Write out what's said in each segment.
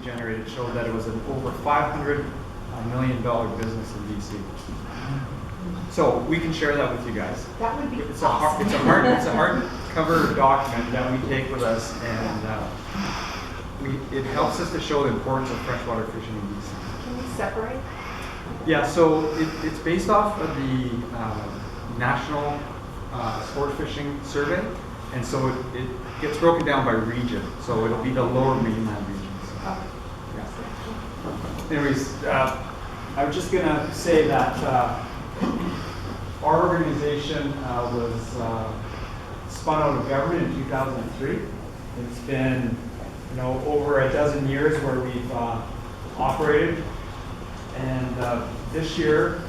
generated showed that it was an over $500 million business in BC. So we can share that with you guys. That would be It's awesome. it's a hardcover document that we take with us, and it helps us to show the importance of freshwater fishing in BC. Can we separate? Yeah, so it's based off of the National Sport Fishing Survey, and so it gets broken down by region. So it'll be the lower mainland regions. Oh. Yeah. Anyways, I was just gonna say that our organization was spun out of government in 2003. It's been, over a dozen years where we've operated, and this year,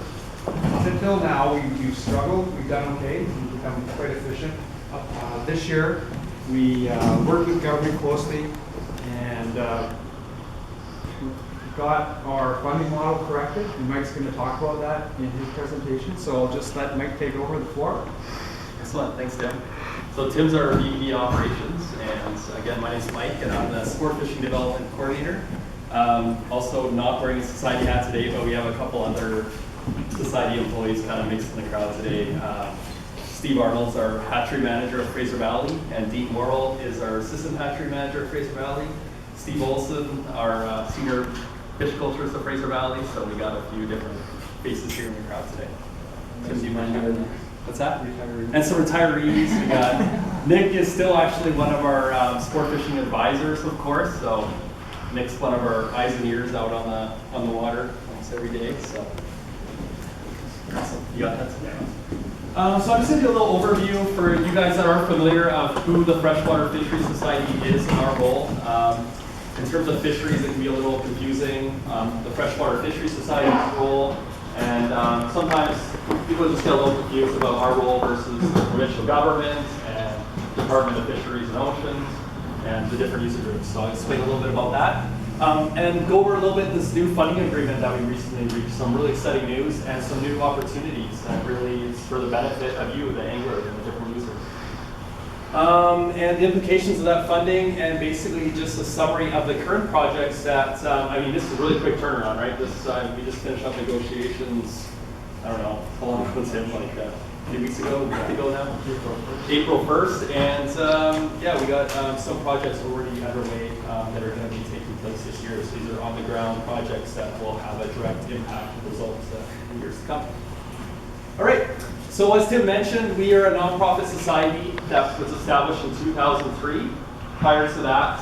up until now, we've struggled. We've done okay. We've become quite efficient. This year, we worked with government closely, and got our funding model corrected, and Mike's going to talk about that in his presentation. So I'll just let Mike take over the floor. Excellent, thanks Tim. So Tim's our VP operations, and again, my name's Mike, and I'm the Sport Fishing Development Coordinator. Also not wearing a society hat today, but we have a couple other society employees kind of mixed in the crowd today. Steve Arnold's our hatchery manager at Fraser Valley, and Dean Worrell is our assistant hatchery manager at Fraser Valley. Steve Olson, our senior fish culturist at Fraser Valley. So we got a few different faces here in the crowd today. Tim, do you mind doing that? What's that? And some retirees. We got Nick is still actually one of our sport fishing advisors, of course. So Nick's one of our eyes and ears out on the water almost every day. So awesome. You got that today. So I'm just going to do a little overview for you guys that aren't familiar of who the Freshwater Fisheries Society is and our role. In terms of fisheries, it can be a little confusing. The Freshwater Fisheries Society's role, and sometimes people just get a little confused about our role versus the provincial government and Department of Fisheries and Oceans and the different user groups. So I'll explain a little bit about that. And go over a little bit this new funding agreement that we recently reached. Some really exciting news and some new opportunities that really is for the benefit of you, the angler, and the different users. And the implications of that funding, and basically just a summary of the current projects that, this is a really quick turnaround, right? This we just finished up negotiations, I don't know, how long was it, like a few weeks ago, a month ago now? April 1st, and yeah, we got some projects already underway that are going to be taking place this year. So these are on-the-ground projects that will have a direct impact and results in years to come. All right. So as Tim mentioned, we are a nonprofit society that was established in 2003. Prior to that,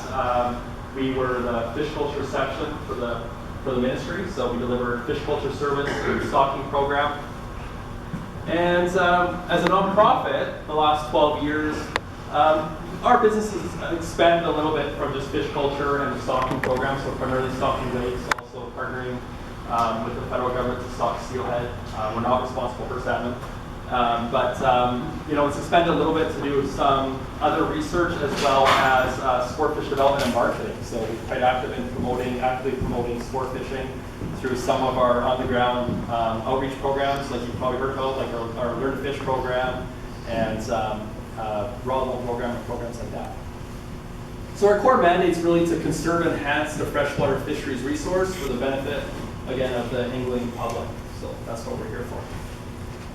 we were the fish culture section for the ministry. So we deliver fish culture service through stocking program. And as a nonprofit, the last 12 years, our business has expanded a little bit from just fish culture and the stocking program. So primarily stocking lakes, also partnering with the federal government to stock steelhead. We're not responsible for salmon. But it's expanded a little bit to do some other research as well as sport fish development and marketing. So we're quite active in actively promoting sport fishing through some of our on-the-ground outreach programs, like you've probably heard about, like our Learn to Fish program and Raw Loan program and programs like that. So our core mandate is really to conserve and enhance the freshwater fisheries resource for the benefit, again, of the angling public. So that's what we're here for.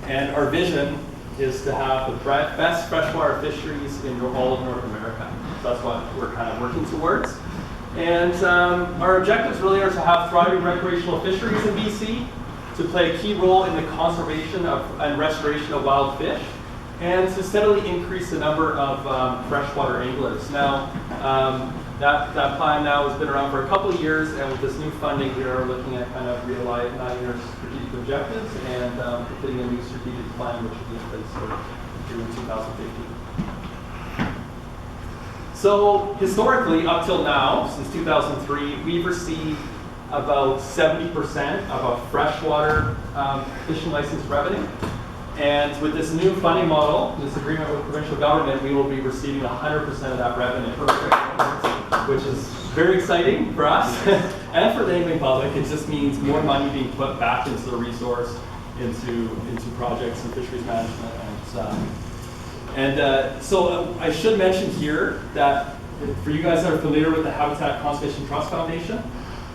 And our vision is to have the best freshwater fisheries in all of North America. So that's what we're kind of working towards. And our objectives really are to have thriving recreational fisheries in BC, to play a key role in the conservation and restoration of wild fish, and to steadily increase the number of freshwater anglers. Now, that plan now has been around for a couple of years, and with this new funding, we are looking at kind of realigning our strategic objectives and completing a new strategic plan, which will be in place here in 2015. So historically, up till now, since 2003, we've received about 70% of our freshwater fishing license revenue. And with this new funding model, this agreement with provincial government, we will be receiving 100% of that revenue, which is very exciting for us and for the angling public. It just means more money being put back into the resource, into projects and fisheries management. So I should mention here that for you guys that are familiar with the Habitat Conservation Trust Foundation,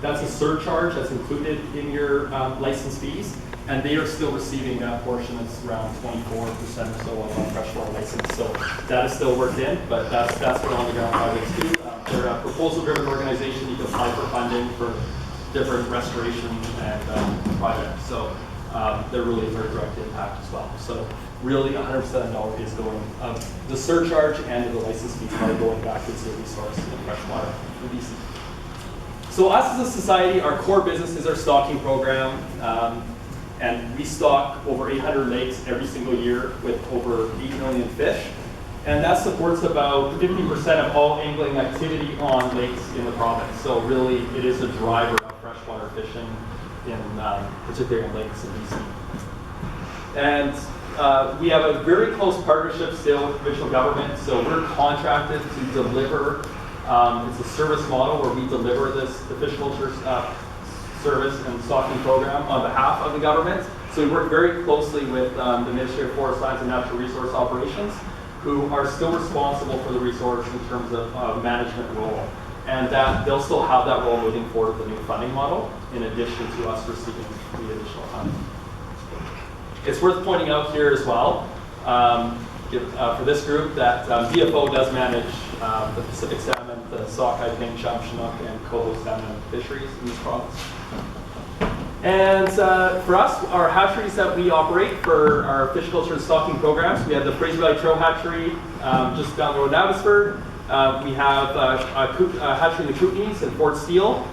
that's a surcharge that's included in your license fees, and they are still receiving that portion. It's around 24% or so of a freshwater license. So that is still worked in, but that's what on the ground projects do. They're a proposal-driven organization. You can apply for funding for different restoration and projects. So they're really very direct impact as well. So really 100% of dollar is going, the surcharge and the license fees are going back into the resource in freshwater in BC. So us as a society, our core business is our stocking program. And we stock over 800 lakes every single year with over 8 million fish. And that supports about 50% of all angling activity on lakes in the province. So really, it is a driver of freshwater fishing, particularly in lakes in BC. And we have a very close partnership still with provincial government. So we're contracted to deliver, it's a service model where we deliver the fish culture service and stocking program on behalf of the government. So we work very closely with the Ministry of Forest Science and Natural Resource Operations, who are still responsible for the resource in terms of management role. And that they'll still have that role moving forward with the new funding model, in addition to us receiving the additional funding. It's worth pointing out here as well, for this group, that DFO does manage the Pacific salmon, the sockeye, pink, chum, chinook, and coho salmon fisheries in this province. And for us, our hatcheries that we operate for our fish culture and stocking programs, we have the Fraser Valley Trail Hatchery just down the road in Abbotsford. We have a hatchery in the Kootenays in Fort Steele.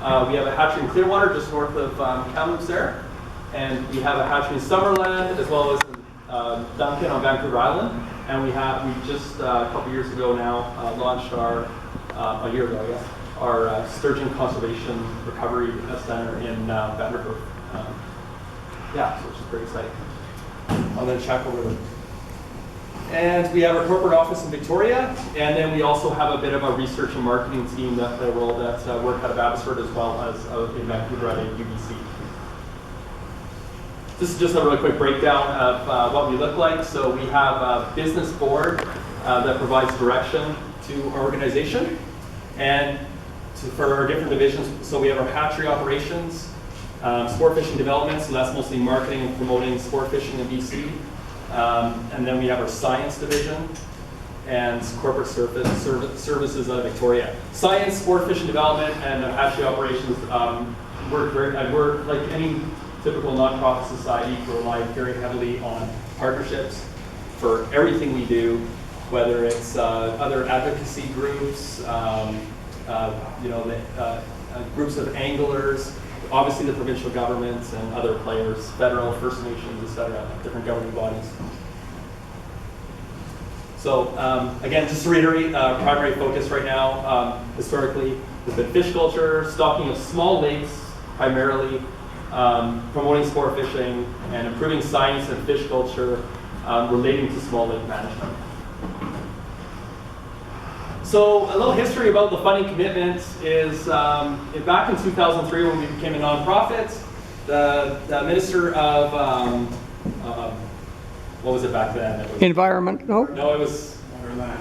We have a hatchery in Clearwater just north of Kamloops there. And we have a hatchery in Summerland as well as in Duncan on Vancouver Island. And we just a couple years ago now launched a year ago, I guess, our Sturgeon Conservation Recovery Center in Vanderbilt. So which is pretty exciting. I'm going to check over there. And we have our corporate office in Victoria, and then we also have a bit of a research and marketing team that work out of Abbotsford as well as in Vancouver at UBC. This is just a really quick breakdown of what we look like. So we have a business board that provides direction to our organization, and for our different divisions. So we have our hatchery operations, sport fishing development, so that's mostly marketing and promoting sport fishing in BC. And then we have our science division and corporate services out of Victoria. Science, sport fishing development, and hatchery operations we're like any typical nonprofit society, rely very heavily on partnerships for everything we do, whether it's other advocacy groups, groups of anglers, obviously the provincial governments and other players, federal, First Nations, etc., different governing bodies. So again, just to reiterate, primary focus right now, historically, has been fish culture, stocking of small lakes, primarily, promoting sport fishing, and improving science and fish culture relating to small lake management. So a little history about the funding commitment is back in 2003 when we became a nonprofit, the Minister of, what was it back then? It was, Environment, no? No, it was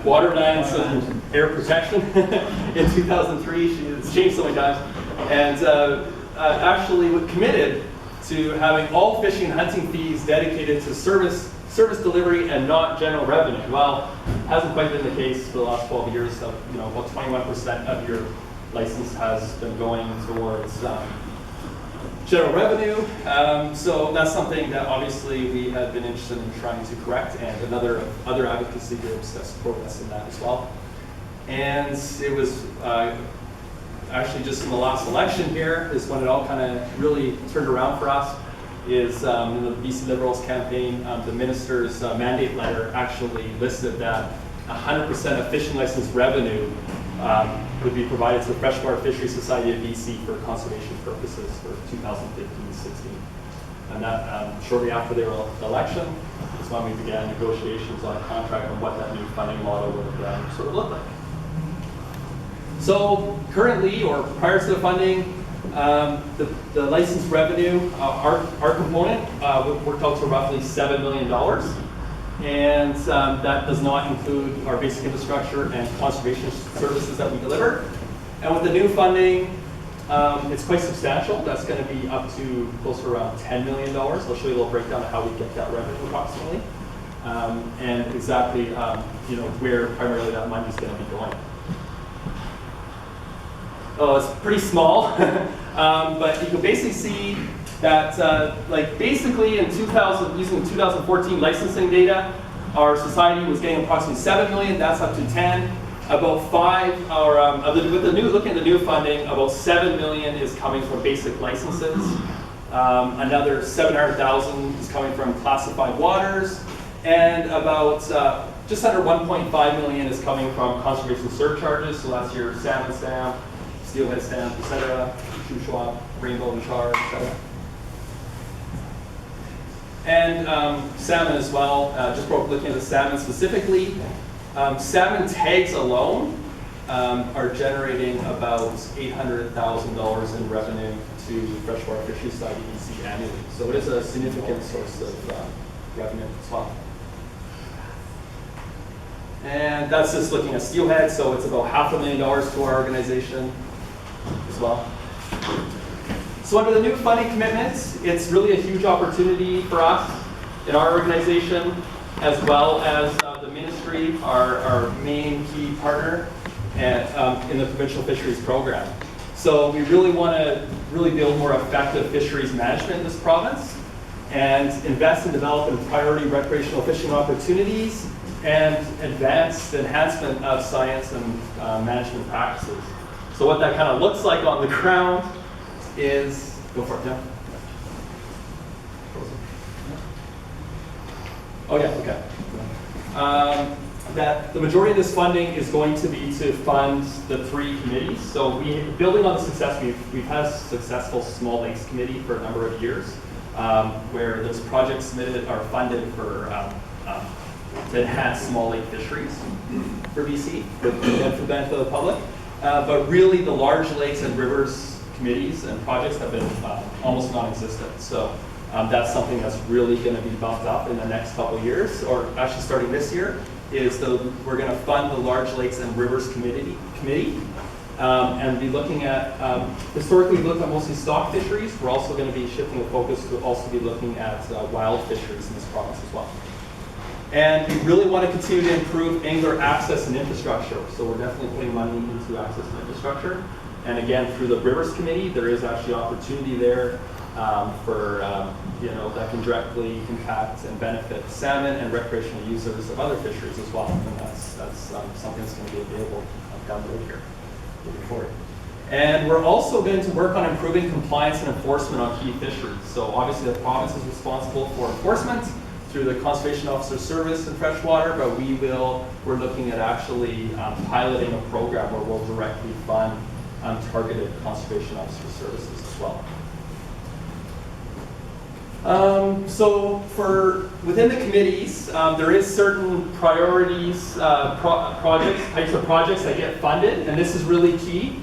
Waterlands and Air Protection in 2003. It's changed so many times. And actually committed to having all fishing and hunting fees dedicated to service delivery and not general revenue. Well, hasn't quite been the case for the last 12 years. So, about 21% of your license has been going towards general revenue. So that's something that obviously we have been interested in trying to correct, and other advocacy groups that support us in that as well. And it was actually just in the last election here is when it all kind of really turned around for us. Is in the BC Liberals campaign, the minister's mandate letter actually listed that 100% of fishing license revenue would be provided to the Freshwater Fisheries Society of BC for conservation purposes for 2015-16. And that shortly after the election is when we began negotiations on a contract on what that new funding model would sort of look like. So currently, or prior to the funding, the license revenue, our component worked out to roughly $7 million. And that does not include our basic infrastructure and conservation services that we deliver. And with the new funding, it's quite substantial. That's going to be up to close to around $10 million. I'll show you a little breakdown of how we get that revenue approximately. And exactly where primarily that money is going to be going. Oh, it's pretty small, but you can basically see that, basically in 2000, using 2014 licensing data, our society was getting approximately 7 million. That's up to 10. About 5, or looking at the new funding, about 7 million is coming from basic licenses. Another 700,000 is coming from classified waters, and about just under 1.5 million is coming from conservation surcharges. So that's your salmon stamp, steelhead stamp, etc., Shuswap, rainbow and char, etc. And salmon as well. Just looking at the salmon specifically, salmon tags alone are generating about $800,000 in revenue to Freshwater Fisheries Society BC annually. So it is a significant source of revenue as well. And that's just looking at steelhead, so it's about $500,000 to our organization as well. So under the new funding commitments, it's really a huge opportunity for us in our organization, as well as the ministry, our main key partner in the provincial fisheries program. So we really want to build more effective fisheries management in this province and invest and develop in priority recreational fishing opportunities and advance the enhancement of science and management practices. So what that kind of looks like on the ground is, go for it, yeah. Oh yeah, okay. That the majority of this funding is going to be to fund the 3 committees. So building on the success, we've had a successful Small Lakes Committee for a number of years, where those projects submitted are funded for to enhance small lake fisheries for BC, for the benefit of the public. But really the large lakes and rivers committees and projects have been almost non-existent. So that's something that's really going to be bumped up in the next couple of years, or actually starting this year, is we're going to fund the Large Lakes and Rivers Committee, and be looking at, historically we looked at mostly stock fisheries. We're also going to be shifting the focus to also be looking at wild fisheries in this province as well. And we really want to continue to improve angler access and infrastructure. So we're definitely putting money into access and infrastructure. And again, through the Rivers Committee, there is actually opportunity there that can directly impact and benefit salmon and recreational users of other fisheries as well. And that's something that's going to be available down the road here moving forward. And we're also going to work on improving compliance and enforcement on key fisheries. So obviously the province is responsible for enforcement through the Conservation Officer Service in freshwater, but we're looking at actually piloting a program where we'll directly fund targeted Conservation Officer Services as well. So within the committees, there is certain priorities, types of projects that get funded, and this is really key,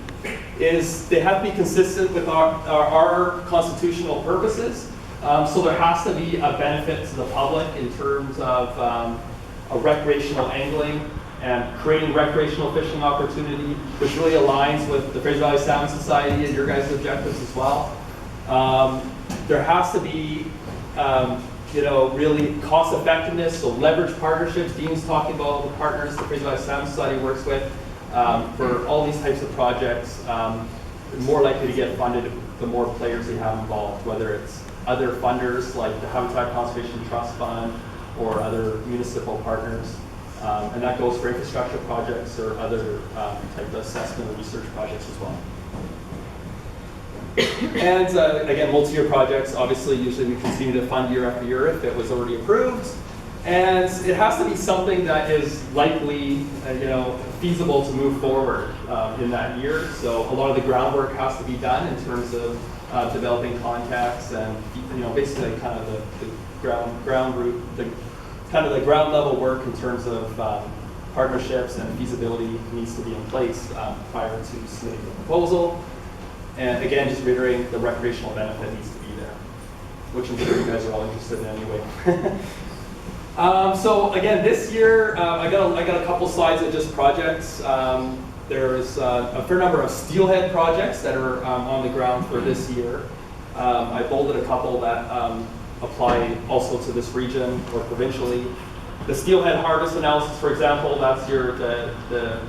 is they have to be consistent with our constitutional purposes. So there has to be a benefit to the public in terms of a recreational angling and creating recreational fishing opportunity, which really aligns with the Fraser Valley Salmon Society and your guys' objectives as well. There has to be, really cost effectiveness, so leverage partnerships. Dean's talking about the partners the Fraser Valley Salmon Society works with for all these types of projects. More likely to get funded the more players they have involved, whether it's other funders like the Habitat Conservation Trust Fund or other municipal partners. And that goes for infrastructure projects or other type of assessment and research projects as well. And again, multi-year projects, obviously, usually we continue to fund year after year if it was already approved. And it has to be something that is likely, feasible to move forward in that year. So a lot of the groundwork has to be done in terms of developing contacts and, basically kind of the ground root, kind of the ground level work in terms of partnerships and feasibility needs to be in place prior to submitting the proposal. And again, just reiterating, the recreational benefit needs to be there, which I'm sure you guys are all interested in anyway. So again, this year, I got a couple slides of just projects. There's a fair number of steelhead projects that are on the ground for this year. I bolded a couple that apply also to this region or provincially. The steelhead harvest analysis, for example, that's the